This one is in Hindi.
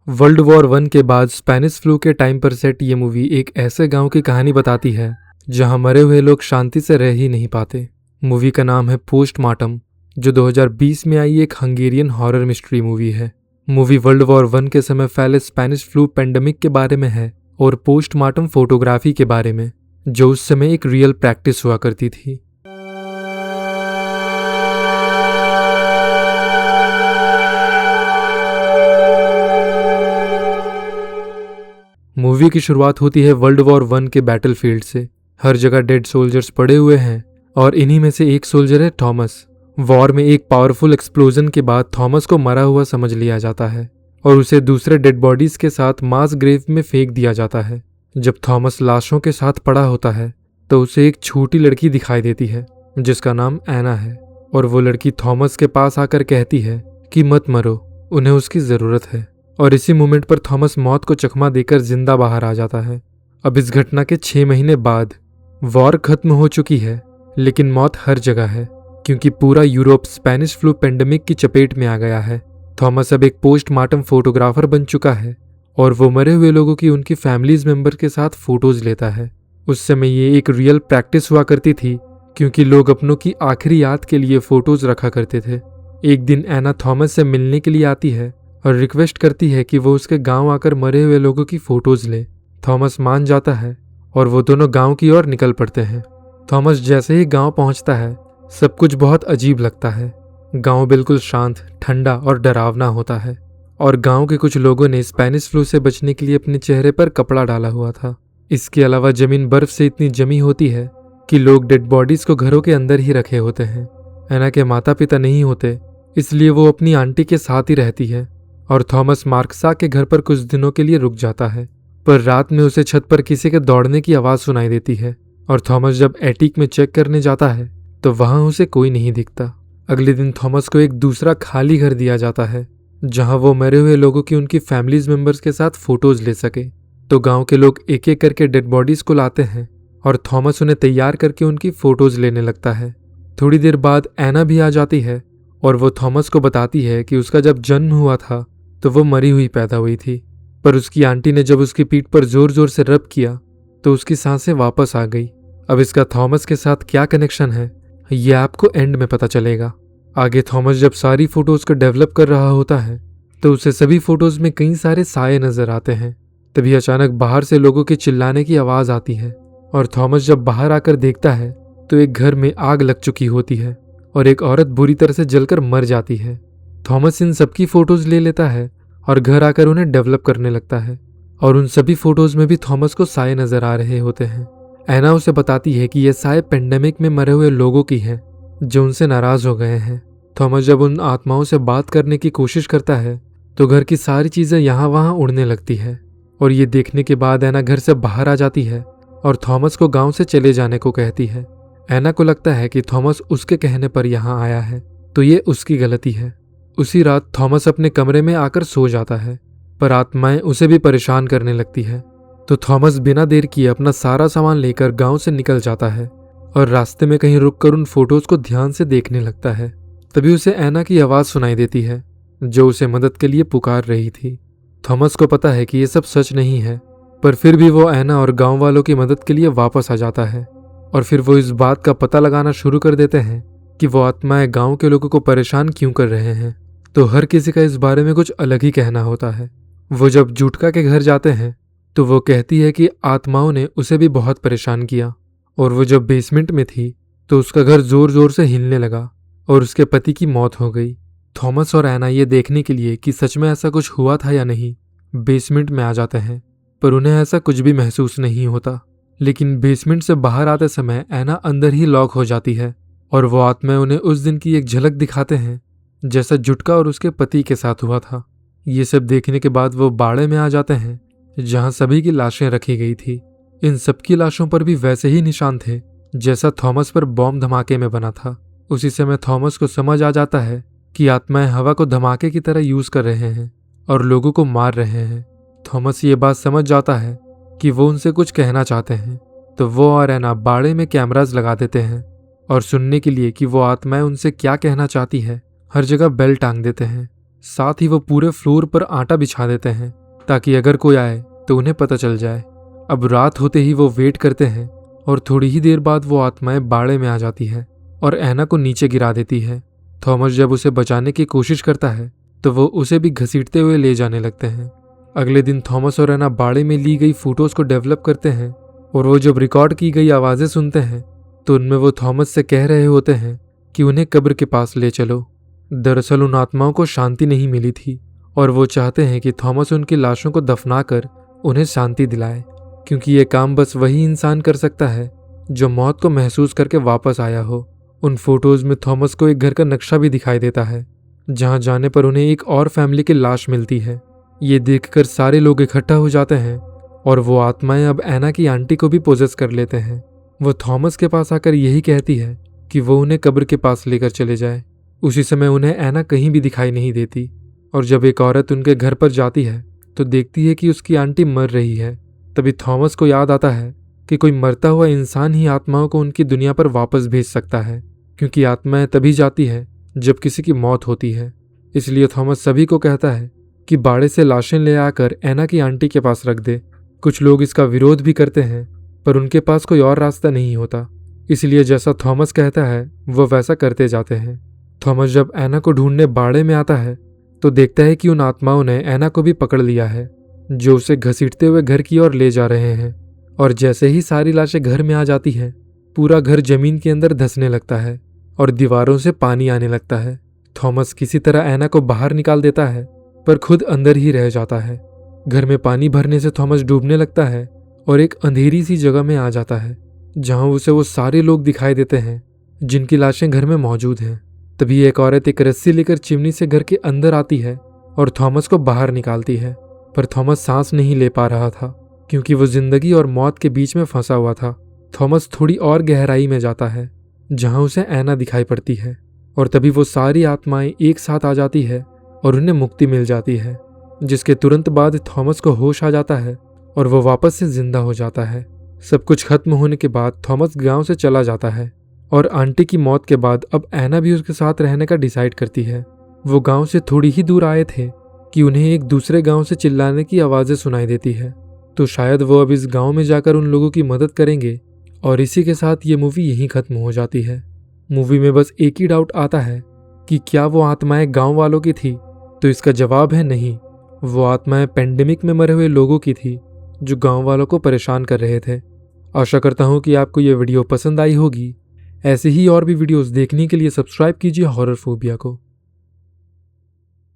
वर्ल्ड वॉर वन के बाद स्पेनिश फ्लू के टाइम पर सेट ये मूवी एक ऐसे गांव की कहानी बताती है जहां मरे हुए लोग शांति से रह ही नहीं पाते। मूवी का नाम है पोस्टमार्टम, जो 2020 में आई एक हंगेरियन हॉरर मिस्ट्री मूवी है। मूवी वर्ल्ड वॉर वन के समय फैले स्पेनिश फ्लू पेंडेमिक के बारे में है और पोस्टमार्टम फोटोग्राफी के बारे में, जो उस समय एक रियल प्रैक्टिस हुआ करती थी। मूवी की शुरुआत होती है वर्ल्ड वॉर वन के बैटलफील्ड से। हर जगह डेड सोल्जर्स पड़े हुए हैं और इन्हीं में से एक सोल्जर है थॉमस। वॉर में एक पावरफुल एक्सप्लोजन के बाद थॉमस को मरा हुआ समझ लिया जाता है और उसे दूसरे डेड बॉडीज के साथ मास ग्रेव में फेंक दिया जाता है। जब थॉमस लाशों के साथ पड़ा होता है तो उसे एक छोटी लड़की दिखाई देती है जिसका नाम एना है, और वो लड़की थॉमस के पास आकर कहती है कि मत मरो, उन्हें उसकी ज़रूरत है। और इसी मोमेंट पर थॉमस मौत को चकमा देकर जिंदा बाहर आ जाता है। अब इस घटना के 6 महीने बाद वॉर खत्म हो चुकी है, लेकिन मौत हर जगह है क्योंकि पूरा यूरोप स्पेनिश फ्लू पेंडेमिक की चपेट में आ गया है। थॉमस अब एक पोस्टमार्टम फोटोग्राफर बन चुका है और वो मरे हुए लोगों की उनकी फैमिलीज मेंबर के साथ फोटोज लेता है। उस समय ये एक रियल प्रैक्टिस हुआ करती थी क्योंकि लोग अपनों की आखिरी याद के लिए फोटोज रखा करते थे। एक दिन एना थॉमस से मिलने के लिए आती है और रिक्वेस्ट करती है कि वो उसके गांव आकर मरे हुए लोगों की फोटोज ले। थॉमस मान जाता है और वो दोनों गांव की ओर निकल पड़ते हैं। थॉमस जैसे ही गांव पहुंचता है सब कुछ बहुत अजीब लगता है। गांव बिल्कुल शांत, ठंडा और डरावना होता है और गांव के कुछ लोगों ने स्पेनिश फ्लू से बचने के लिए अपने चेहरे पर कपड़ा डाला हुआ था। इसके अलावा जमीन बर्फ से इतनी जमी होती है कि लोग डेड बॉडीज को घरों के अंदर ही रखे होते हैं। एना के माता पिता नहीं होते, इसलिए वो अपनी आंटी के साथ ही रहती है और थॉमस मार्क्सा के घर पर कुछ दिनों के लिए रुक जाता है। पर रात में उसे छत पर किसी के दौड़ने की आवाज़ सुनाई देती है और थॉमस जब एटिक में चेक करने जाता है तो वहां उसे कोई नहीं दिखता। अगले दिन थॉमस को एक दूसरा खाली घर दिया जाता है जहां वो मरे हुए लोगों की उनकी फैमिलीज मेंबर्स के साथ फोटोज ले सके। तो गांव के लोग एक एक करके डेड बॉडीज को लाते हैं और थॉमस उन्हें तैयार करके उनकी फोटोज लेने लगता है। थोड़ी देर बाद एना भी आ जाती है और वो थॉमस को बताती है कि उसका जब जन्म हुआ था तो वो मरी हुई पैदा हुई थी, पर उसकी आंटी ने जब उसकी पीठ पर जोर जोर से रब किया तो उसकी सांसें वापस आ गई। अब इसका थॉमस के साथ क्या कनेक्शन है ये आपको एंड में पता चलेगा। आगे थॉमस जब सारी फोटोज को डेवलप कर रहा होता है तो उसे सभी फोटोज में कई सारे साए नजर आते हैं। तभी अचानक बाहर से लोगों के चिल्लाने की आवाज आती है और थॉमस जब बाहर आकर देखता है तो एक घर में आग लग चुकी होती है और एक औरत बुरी तरह से जलकर मर जाती है। थॉमस इन सबकी फोटोज ले लेता है और घर आकर उन्हें डेवलप करने लगता है और उन सभी फोटोज में भी थॉमस को साए नजर आ रहे होते हैं। एना उसे बताती है कि ये साए पेंडेमिक में मरे हुए लोगों की हैं जो उनसे नाराज हो गए हैं। थॉमस जब उन आत्माओं से बात करने की कोशिश करता है तो घर की सारी चीजें यहाँ वहाँ उड़ने लगती है और ये देखने के बाद एना घर से बाहर आ जाती है और थॉमस को गांव से चले जाने को कहती है। एना को लगता है कि थॉमस उसके कहने पर यहाँ आया है तो ये उसकी गलती है। उसी रात थॉमस अपने कमरे में आकर सो जाता है, पर आत्माएं उसे भी परेशान करने लगती है। तो थॉमस बिना देर किए अपना सारा सामान लेकर गांव से निकल जाता है और रास्ते में कहीं रुककर उन फोटोज को ध्यान से देखने लगता है। तभी उसे एना की आवाज़ सुनाई देती है जो उसे मदद के लिए पुकार रही थी। थॉमस को पता है कि ये सब सच नहीं है, पर फिर भी वो एना और गांव वालों की मदद के लिए वापस आ जाता है और फिर वो इस बात का पता लगाना शुरू कर देते हैं कि वो आत्माएं गांव के लोगों को परेशान क्यों कर रहे हैं। तो हर किसी का इस बारे में कुछ अलग ही कहना होता है। वो जब जुटका के घर जाते हैं तो वो कहती है कि आत्माओं ने उसे भी बहुत परेशान किया और वो जब बेसमेंट में थी तो उसका घर जोर जोर से हिलने लगा और उसके पति की मौत हो गई। थॉमस और एना ये देखने के लिए कि सच में ऐसा कुछ हुआ था या नहीं बेसमेंट में आ जाते हैं, पर उन्हें ऐसा कुछ भी महसूस नहीं होता। लेकिन बेसमेंट से बाहर आते समय एना अंदर ही लॉक हो जाती है और वो आत्माएं उन्हें उस दिन की एक झलक दिखाते हैं जैसा जुटका और उसके पति के साथ हुआ था। ये सब देखने के बाद वो बाड़े में आ जाते हैं जहां सभी की लाशें रखी गई थी। इन सबकी लाशों पर भी वैसे ही निशान थे जैसा थॉमस पर बॉम्ब धमाके में बना था। उसी समय थॉमस को समझ आ जाता है कि आत्माएं हवा को धमाके की तरह यूज कर रहे हैं और लोगों को मार रहे हैं। थॉमस ये बात समझ जाता है कि वो उनसे कुछ कहना चाहते हैं, तो वो और एना बाड़े में कैमरास लगा देते हैं और सुनने के लिए कि वो आत्माएं उनसे क्या कहना चाहती है हर जगह बेल टांग देते हैं। साथ ही वो पूरे फ्लोर पर आटा बिछा देते हैं ताकि अगर कोई आए तो उन्हें पता चल जाए। अब रात होते ही वो वेट करते हैं और थोड़ी ही देर बाद वो आत्माएं बाड़े में आ जाती है और एना को नीचे गिरा देती है। थॉमस जब उसे बचाने की कोशिश करता है तो वो उसे भी घसीटते हुए ले जाने लगते हैं। अगले दिन थॉमस और एना बाड़े में ली गई फोटोज को डेवलप करते हैं और वो जब रिकॉर्ड की गई आवाज़ें सुनते हैं तो उनमें वो थॉमस से कह रहे होते हैं कि उन्हें कब्र के पास ले चलो। दरअसल उन आत्माओं को शांति नहीं मिली थी और वो चाहते हैं कि थॉमस उनकी लाशों को दफनाकर उन्हें शांति दिलाए, क्योंकि ये काम बस वही इंसान कर सकता है जो मौत को महसूस करके वापस आया हो। उन फोटोज में थॉमस को एक घर का नक्शा भी दिखाई देता है जहां जाने पर उन्हें एक और फैमिली की लाश मिलती है। ये देखकर सारे लोग इकट्ठा हो जाते हैं और वो आत्माएं अब एना की आंटी को भी पोजेस कर लेते हैं। वो थॉमस के पास आकर यही कहती है कि वो उन्हें कब्र के पास लेकर चले जाए। उसी समय उन्हें एना कहीं भी दिखाई नहीं देती और जब एक औरत उनके घर पर जाती है तो देखती है कि उसकी आंटी मर रही है। तभी थॉमस को याद आता है कि कोई मरता हुआ इंसान ही आत्माओं को उनकी दुनिया पर वापस भेज सकता है, क्योंकि आत्माएं तभी जाती है जब किसी की मौत होती है। इसलिए थॉमस सभी को कहता है कि बाड़े से लाशें ले आकर एना की आंटी के पास रख दे। कुछ लोग इसका विरोध भी करते हैं पर उनके पास कोई और रास्ता नहीं होता, इसलिए जैसा थॉमस कहता है वो वैसा करते जाते हैं। थॉमस जब एना को ढूंढने बाड़े में आता है तो देखता है कि उन आत्माओं ने एना को भी पकड़ लिया है, जो उसे घसीटते हुए घर की ओर ले जा रहे हैं। और जैसे ही सारी लाशें घर में आ जाती हैं, पूरा घर जमीन के अंदर धंसने लगता है और दीवारों से पानी आने लगता है। थॉमस किसी तरह एना को बाहर निकाल देता है पर खुद अंदर ही रह जाता है। घर में पानी भरने से थॉमस डूबने लगता है और एक अंधेरी सी जगह में आ जाता है जहां उसे वो सारे लोग दिखाई देते हैं जिनकी लाशें घर में मौजूद हैं। तभी एक औरत एक रस्सी लेकर चिमनी से घर के अंदर आती है और थॉमस को बाहर निकालती है, पर थॉमस सांस नहीं ले पा रहा था क्योंकि वो जिंदगी और मौत के बीच में फंसा हुआ था। थॉमस थोड़ी और गहराई में जाता है जहां उसे एना दिखाई पड़ती है और तभी वो सारी आत्माएं एक साथ आ जाती है और उन्हें मुक्ति मिल जाती है, जिसके तुरंत बाद थॉमस को होश आ जाता है और वो वापस से जिंदा हो जाता है। सब कुछ खत्म होने के बाद थॉमस गांव से चला जाता है और आंटी की मौत के बाद अब एना भी उसके साथ रहने का डिसाइड करती है। वो गांव से थोड़ी ही दूर आए थे कि उन्हें एक दूसरे गांव से चिल्लाने की आवाज़ें सुनाई देती है, तो शायद वो अब इस गांव में जाकर उन लोगों की मदद करेंगे। और इसी के साथ ये मूवी यहीं खत्म हो जाती है। मूवी में बस एक ही डाउट आता है कि क्या वो आत्माएं गांव वालों की थी, तो इसका जवाब है नहीं। वो आत्माएं पेंडेमिक में मरे हुए लोगों की थी जो गांव वालों को परेशान कर रहे थे। आशा करता हूँ कि आपको ये वीडियो पसंद आई होगी। ऐसे ही और भी वीडियोस देखने के लिए सब्सक्राइब कीजिए हॉरर फोबिया को।